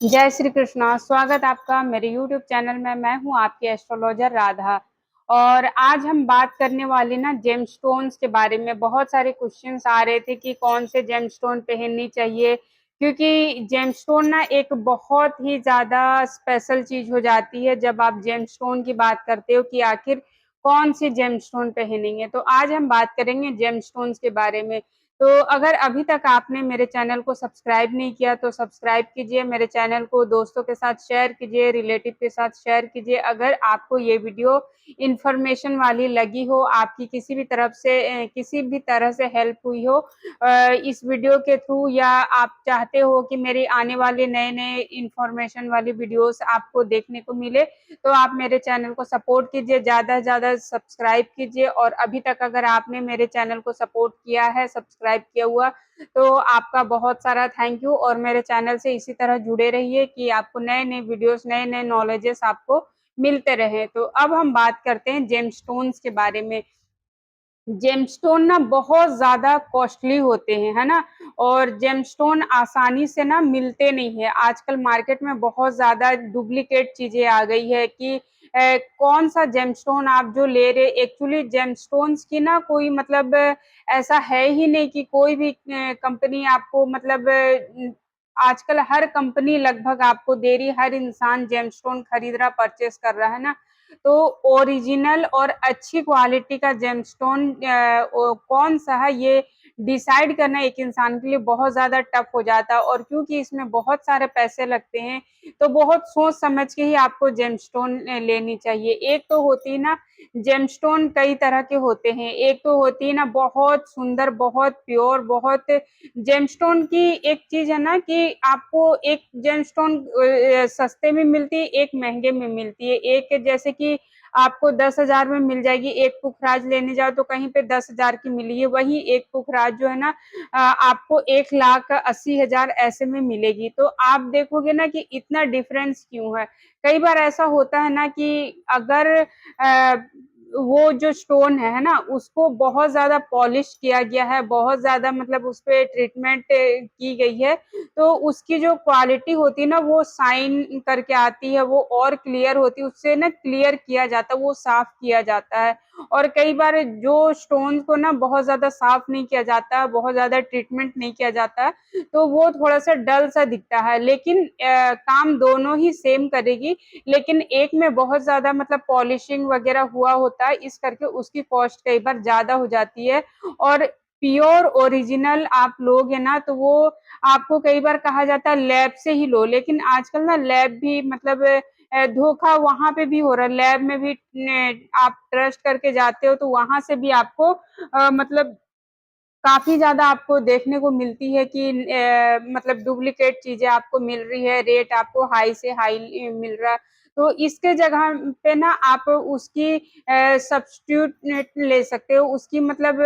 जय श्री कृष्णा। स्वागत आपका मेरे YouTube चैनल में। मैं हूं आपकी एस्ट्रोलॉजर राधा। और आज हम बात करने वाले ना जेमस्टोन्स के बारे में। बहुत सारे क्वेश्चंस आ रहे थे कि कौन से जेमस्टोन पहननी चाहिए, क्योंकि जेमस्टोन ना एक बहुत ही ज्यादा स्पेशल चीज हो जाती है जब आप जेमस्टोन की बात करते हो कि आखिर कौन सी जेमस्टोन पहनेंगे। तो आज हम बात करेंगे जेमस्टोन्स के बारे में। तो अगर अभी तक आपने मेरे चैनल को सब्सक्राइब नहीं किया तो सब्सक्राइब कीजिए, मेरे चैनल को दोस्तों के साथ शेयर कीजिए, रिलेटिव के साथ शेयर कीजिए। अगर आपको ये वीडियो इंफॉर्मेशन वाली लगी हो, आपकी किसी भी तरह से हेल्प हुई हो इस वीडियो के थ्रू, या आप चाहते हो कि मेरी आने वाले नए नए इंफॉर्मेशन वाली वीडियोस आपको देखने को मिले, तो आप मेरे चैनल को सपोर्ट कीजिए, ज़्यादा से ज़्यादा सब्सक्राइब कीजिए। और अभी तक अगर आपने मेरे चैनल को सपोर्ट किया है, सब्सक्राइब किया हुआ, तो आपका बहुत सारा थैंक यू। और मेरे चैनल से इसी तरह जुड़े रहिए कि आपको नए नए वीडियोस, नए नए नॉलेजेस आपको मिलते रहे। तो अब हम बात करते हैं जेमस्टोन्स के बारे में। जेमस्टोन ना बहुत ज्यादा कॉस्टली होते हैं, है ना। और जेमस्टोन आसानी से ना मिलते नहीं है। आजकल मार्केट में बहुत ज्यादा डुप्लीकेट चीजें आ गई है कि कौन सा जेमस्टोन आप जो ले रहे। एक्चुअली जेमस्टोन्स की ना कोई मतलब ऐसा है ही नहीं कि कोई भी कंपनी आपको मतलब आजकल हर कंपनी लगभग आपको दे रही, हर इंसान जेमस्टोन खरीद रहा, परचेस कर रहा है ना। तो ओरिजिनल और अच्छी क्वालिटी का जेमस्टोन कौन सा है, ये डिसाइड करना एक इंसान के लिए बहुत ज्यादा टफ हो जाता है। और क्योंकि इसमें बहुत सारे पैसे लगते हैं, तो बहुत सोच समझ के ही आपको जेमस्टोन लेनी चाहिए। एक तो होती है ना, जेमस्टोन कई तरह के होते हैं। एक तो होती है ना बहुत सुंदर, बहुत प्योर, बहुत जेमस्टोन की एक चीज है ना कि आपको एक जेमस्टोन सस्ते में मिलती है, एक महंगे में मिलती है। एक जैसे कि आपको 10,000 में मिल जाएगी, एक पुखराज लेने जाओ तो कहीं पे 10,000 की मिली है, वही एक पुखराज जो है ना आपको 1,80,000 ऐसे में मिलेगी। तो आप देखोगे ना कि इतना डिफरेंस क्यों है। कई बार ऐसा होता है ना कि अगर वो जो स्टोन है ना, उसको बहुत ज्यादा पॉलिश किया गया है, बहुत ज्यादा मतलब उस पर ट्रीटमेंट की गई है, तो उसकी जो क्वालिटी होती है ना वो साइन करके आती है, वो और क्लियर होती है, उससे ना क्लियर किया जाता है, वो साफ किया जाता है। और कई बार जो स्टोन को ना बहुत ज्यादा साफ नहीं किया जाता, बहुत ज्यादा ट्रीटमेंट नहीं किया जाता, तो वो थोड़ा सा डल सा दिखता है। लेकिन काम दोनों ही सेम करेगी, लेकिन एक में बहुत ज्यादा मतलब पॉलिशिंग वगैरह हुआ होता है, इस करके उसकी कॉस्ट कई बार ज्यादा हो जाती है। और प्योर ओरिजिनल आप लोगे ना तो वो आपको कई बार कहा जाता है लैब से ही लो, लेकिन आजकल ना लैब भी मतलब धोखा वहां पे भी हो रहा है। लैब में भी आप ट्रस्ट करके जाते हो तो वहां से भी आपको मतलब काफी ज्यादा आपको देखने को मिलती है कि मतलब डुप्लीकेट चीजें आपको मिल रही है, रेट आपको हाई से हाई मिल रहा है। तो इसके जगह पे ना आप उसकी सब्स्टिट्यूट ले सकते हो, उसकी मतलब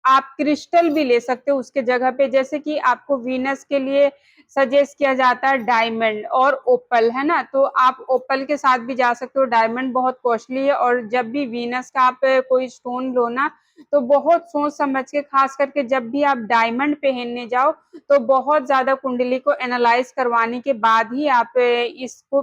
आप क्रिस्टल भी ले सकते हो उसके जगह पे। जैसे कि आपको वीनस के लिए सजेस्ट किया जाता है डायमंड और ओपल, है ना। तो आप ओपल के साथ भी जा सकते हो, डायमंड बहुत कॉस्टली है। और जब भी वीनस का आप कोई स्टोन लो ना, तो बहुत सोच समझ के, खास करके जब भी आप डायमंड पहनने जाओ, तो बहुत ज्यादा कुंडली को एनालाइज करवाने के बाद ही आप इसको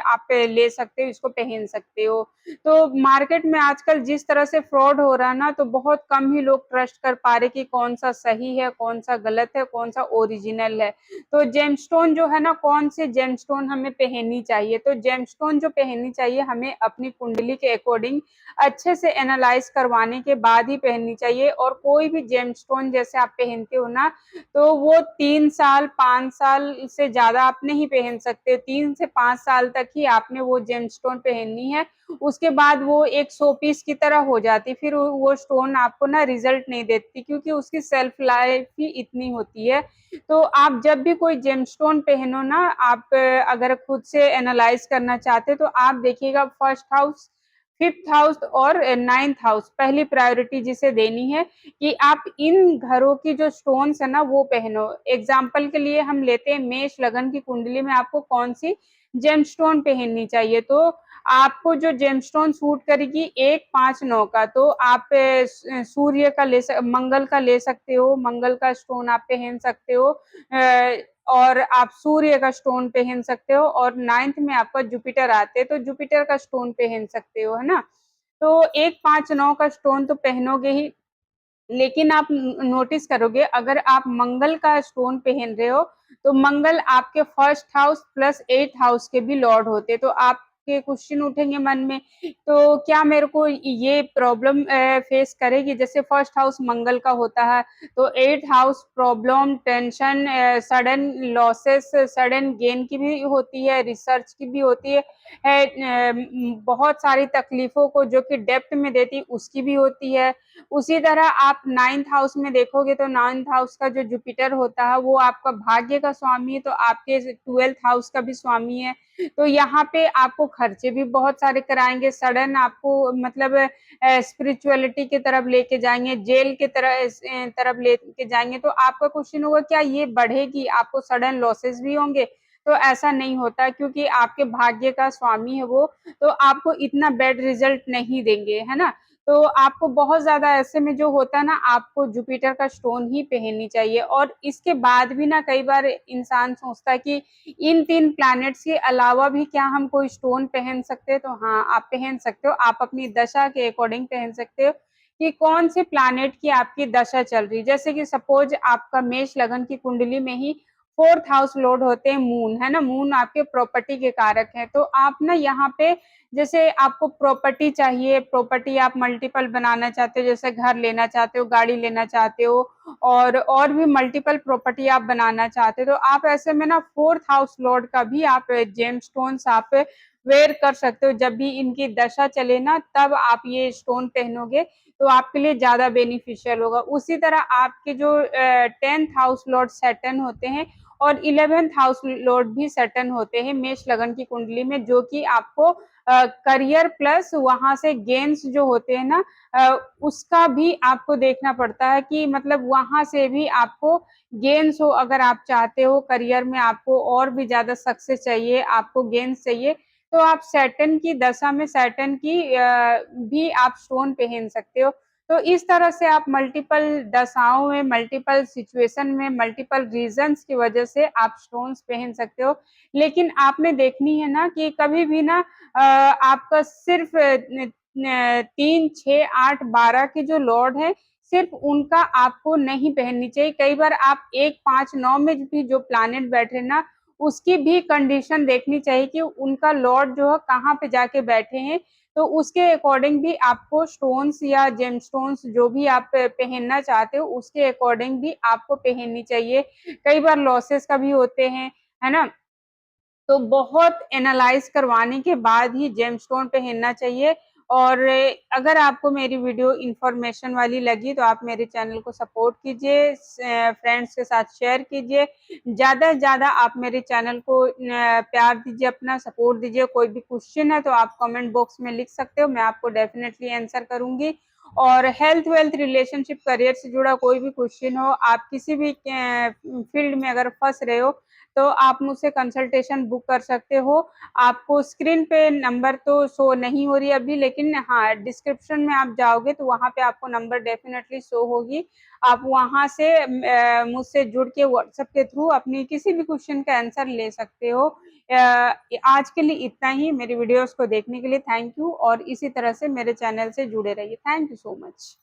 आप ले सकते हो, इसको पहन सकते हो। तो मार्केट में आजकल जिस तरह से फ्रॉड हो रहा है ना, तो बहुत कम ही लोग ट्रस्ट कर पा रहे कि कौन सा सही है, कौन सा गलत है, कौन सा ओरिजिनल है। तो जेमस्टोन जो है ना, कौन से जेमस्टोन हमें पहननी चाहिए, तो जेमस्टोन जो पहननी चाहिए हमें अपनी कुंडली के अकॉर्डिंग अच्छे से एनालाइज करवाने के बाद ही पहननी चाहिए। और कोई भी जेमस्टोन जैसे आप पहनते हो ना, तो वो 3 साल 5 साल से ज्यादा आप नहीं पहन सकते। 3 से 5 साल तक ही आपने वो जेमस्टोन पहननी है, उसके बाद वो एक शो पीस की तरह हो जाती, फिर वो स्टोन आपको ना रिजल्ट नहीं देती, क्योंकि उसकी सेल्फ लाइफ ही इतनी होती है। तो आप जब भी कोई जेमस्टोन पहनो ना, आप अगर खुद से एनालाइज करना चाहते तो आप देखिएगा फर्स्ट हाउस, फिफ्थ हाउस और नाइन्थ हाउस, पहली प्रायोरिटी जिसे देनी है कि आप इन घरों की जो स्टोन्स है ना वो पहनो। एग्जाम्पल के लिए हम लेते हैं मेष लगन की कुंडली में आपको कौन सी जेमस्टोन पहननी चाहिए, तो आपको जो जेमस्टोन सूट करेगी 1, 5, 9 का, तो आप सूर्य का मंगल का ले सकते हो, मंगल का स्टोन आप पहन सकते हो। और आप सूर्य का स्टोन पहन सकते हो, और 9th में आपका जुपिटर आते हैं तो जुपिटर का स्टोन पहन सकते हो, है ना। तो 1, 5, 9 का स्टोन तो पहनोगे ही, लेकिन आप नोटिस करोगे अगर आप मंगल का स्टोन पहन रहे हो तो मंगल आपके first house plus 8th house के भी लॉर्ड होते, तो आपके क्वेश्चन उठेंगे मन में, तो क्या मेरे को ये प्रॉब्लम फेस करेगी, जैसे फर्स्ट हाउस मंगल का होता है तो 8th house problem, tension, sudden losses, sudden gain की भी होती है, रिसर्च की भी होती है, बहुत सारी तकलीफों को जो कि डेप्थ में देती उसकी भी होती है। उसी तरह आप 9th हाउस में देखोगे तो 9th हाउस का जो जुपिटर होता है वो आपका भाग्य का स्वामी है, तो आपके 12th हाउस का भी स्वामी है। तो यहाँ पे आपको खर्चे भी बहुत सारे कराएंगे, सडन आपको मतलब स्पिरिचुअलिटी की तरफ लेके जाएंगे, जेल की तरफ लेके जाएंगे। तो आपका क्वेश्चन होगा क्या ये बढ़ेगी, आपको सडन लॉसेस भी होंगे? तो ऐसा नहीं होता, क्योंकि आपके भाग्य का स्वामी है वो, तो आपको इतना बैड रिजल्ट नहीं देंगे, है ना। तो आपको बहुत ज्यादा ऐसे में जो होता है ना, आपको जुपिटर का स्टोन ही पहननी चाहिए। और इसके बाद भी ना कई बार इंसान सोचता है कि इन 3 प्लैनेट्स के अलावा भी क्या हम कोई स्टोन पहन सकते हैं, तो हाँ आप पहन सकते हो, आप अपनी दशा के अकॉर्डिंग पहन सकते हो कि कौन से प्लैनेट की आपकी दशा चल रही है। जैसे कि सपोज आपका मेष लगन की कुंडली में ही 4th हाउस लॉर्ड होते हैं मून, है ना, मून आपके प्रॉपर्टी के कारक है। तो आप ना यहाँ पे जैसे आपको प्रॉपर्टी चाहिए, प्रॉपर्टी आप मल्टीपल बनाना चाहते हो, जैसे घर लेना चाहते हो, गाड़ी लेना चाहते हो, और भी मल्टीपल प्रॉपर्टी आप बनाना चाहते हो, तो आप ऐसे में ना 4th हाउस लॉर्ड का भी आप जेम स्टोन्स आप वेयर कर सकते हो। जब भी इनकी दशा चले ना तब आप ये स्टोन पहनोगे तो आपके लिए ज्यादा बेनिफिशियल होगा। उसी तरह आपके जो 10th हाउस लॉर्ड सैटर्न होते हैं और 11th हाउस लॉर्ड भी सैटर्न होते हैं मेष लगन की कुंडली में, जो कि आपको करियर प्लस वहां से गेन्स जो होते हैं ना, उसका भी आपको देखना पड़ता है कि मतलब वहां से भी आपको गेन्स हो। अगर आप चाहते हो करियर में आपको और भी ज्यादा सक्सेस चाहिए, आपको गेन्स चाहिए, तो आप सैटर्न की दशा में सैटर्न की भी आप स्टोन पहन सकते हो। तो इस तरह से आप मल्टीपल दशाओं में, मल्टीपल सिचुएशन में, मल्टीपल रीजंस की वजह से आप स्टोन्स पहन सकते हो। लेकिन आपने देखनी है ना कि कभी भी ना आपका सिर्फ 3, 6, 8, 12 के जो लॉर्ड है सिर्फ उनका आपको नहीं पहननी चाहिए। कई बार आप 1, 5, 9 में भी जो प्लैनेट बैठे ना उसकी भी कंडीशन देखनी चाहिए कि उनका लॉर्ड जो है कहाँ पे जाके बैठे हैं, तो उसके अकॉर्डिंग भी आपको स्टोन्स या जेम स्टोन्स जो भी आप पहनना चाहते हो उसके अकॉर्डिंग भी आपको पहननी चाहिए। कई बार लॉसेस का भी होते हैं, है ना। तो बहुत एनालाइज करवाने के बाद ही जेमस्टोन पहनना चाहिए। और अगर आपको मेरी वीडियो इंफॉर्मेशन वाली लगी तो आप मेरे चैनल को सपोर्ट कीजिए, फ्रेंड्स के साथ शेयर कीजिए, ज़्यादा से ज़्यादा आप मेरे चैनल को प्यार दीजिए, अपना सपोर्ट दीजिए। कोई भी क्वेश्चन है तो आप कमेंट बॉक्स में लिख सकते हो, मैं आपको डेफिनेटली आंसर करूंगी। और हेल्थ वेल्थ रिलेशनशिप करियर से जुड़ा कोई भी क्वेश्चन हो, आप किसी भी फील्ड में अगर फंस रहे हो तो आप मुझसे कंसल्टेशन बुक कर सकते हो। आपको स्क्रीन पे नंबर तो शो नहीं हो रही अभी, लेकिन हाँ डिस्क्रिप्शन में आप जाओगे तो वहाँ पे आपको नंबर डेफिनेटली शो होगी। आप वहाँ से मुझसे जुड़ के व्हाट्सएप के थ्रू अपनी किसी भी क्वेश्चन का आंसर ले सकते हो। आज के लिए इतना ही। मेरी वीडियोस को देखने के लिए थैंक यू, और इसी तरह से मेरे चैनल से जुड़े रहिए। Thank you so much.